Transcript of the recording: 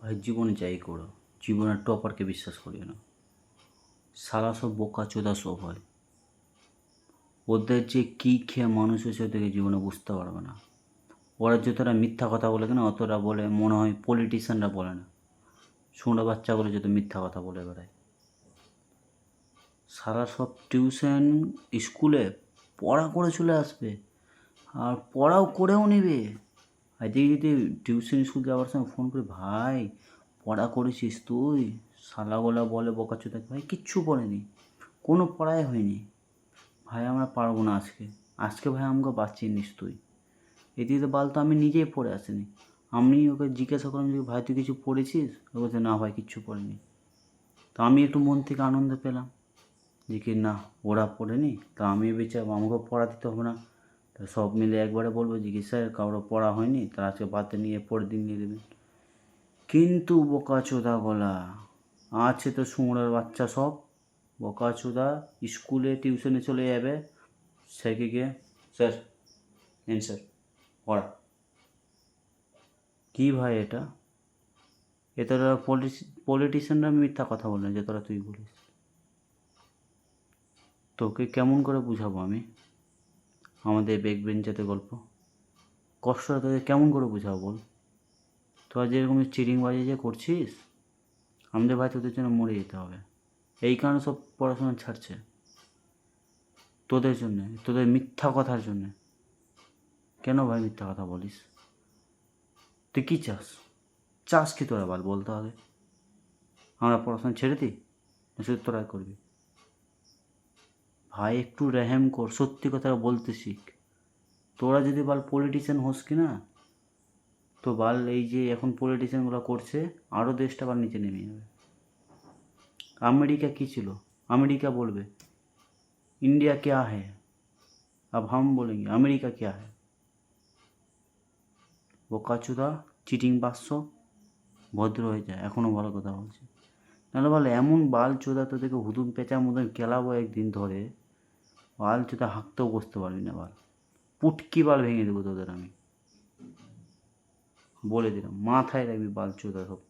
ভাই জীবনে যাই করো, জীবনের টপারকে বিশ্বাস করিও না। সারা সব বোকা চোদা সব হয়। ওদের যে কী খেয়ে মানুষ হয়েছে ওদেরকে জীবনে বুঝতে পারবে না। ওরা যতটা মিথ্যা কথা বলে কিনা অতটা বলে মনে হয় পলিটিশিয়ানরা বলে না। ছোটো বাচ্চাগুলো যত মিথ্যা কথা বলে বেড়ায়। সারা সব টিউশন স্কুলে পড়া করে চলে আসবে আর পড়াও করেও নেবে। আজকে যদি টিউশন স্কুল যাওয়ার সময় ফোন করে, ভাই পড়া করেছিস তুই? শালাগোলা বলে বকাচোদা, ভাই কিচ্ছু পড়েনি, কোনো পড়াই হয়নি। ভাই আমরা পারবো না আজকে, আজকে ভাই আমাকে বাঁচিয়ে নিস তুই। এদিকে বাল তো আমি নিজেই পড়ে আসিনি। আমি ওকে জিজ্ঞাসা করলাম যে ভাই তুই কিছু পড়েছিস? ও বলছে না ভাই কিচ্ছু পড়েনি। তো আমি একটু মন থেকে আনন্দ পেলাম যে কি না ওরা পড়েনি, তা আমি বেচার আমাকেও পড়া দিতে হবে না। তা সব মিলে একবারে বলবো যে কি স্যার কারো পড়া হয়নি, তার আজকে বাদে নিয়ে পরের দিন নিয়ে দেবেন। কিন্তু বোকাচোদা গলা আছে তো শুঁড়ের বাচ্চা সব বোকাচোদা স্কুলে টিউশনে চলে যাবে, স্যারকে গিয়ে স্যার নেন স্যার পড়া। কী ভাই এটা? এ তোরা পলিটিশিয়ানরা মিথ্যা কথা বলে যে তোরা তুই বলিস। তোকে কেমন করে বুঝাবো আমি আমাদের ব্যাক বেঞ্চাতে গল্প? কষ্টটা তোকে কেমন করে বুঝাবো বল? তোরা যেরকম চিটিংবাজি যে করছিস, আমাদের ভাই তোদের জন্য মরে যেতে হবে। এই কারণে সব পড়াশোনা ছাড়ছে, তোদের জন্যে, তোদের মিথ্যা কথার জন্যে। কেন ভাই মিথ্যা কথা বলিস? তুই কী চাস? চাস কি তোরা বলতে হবে? আমরা পড়াশোনা ছেড়ে দিই না শুধু তোরাই করবি? ভাই একটু রেহেম কর, সত্যি কথা বলতে শিখ। তোরা যদি পলিটিশিয়ান হোস কি না, তো এই যে এখন পলিটিশিয়ানগুলো করছে আরও দেশটা নিচে নেমে যাবে। আমেরিকা কী ছিল? আমেরিকা বলবে इंडिया क्या है, अब हम बोलेंगे अमेरिका क्या है। বোকাচোদা চিটিং বাস্য, ভদ্র হয়ে যায়, এখনও ভালো কথা বলছে। নাহলে বলে এমন বাল চোদা তোদেরকে হুতুম পেঁচার মতন কেলাবো একদিন ধরে, বাল চোদা হাঁকতেও বসতে পারবি না। পুটকি বাল ভেঙে দেবো তোদের আমি বলে দিলাম, মাথায় রাখবি বাল চোদা সব।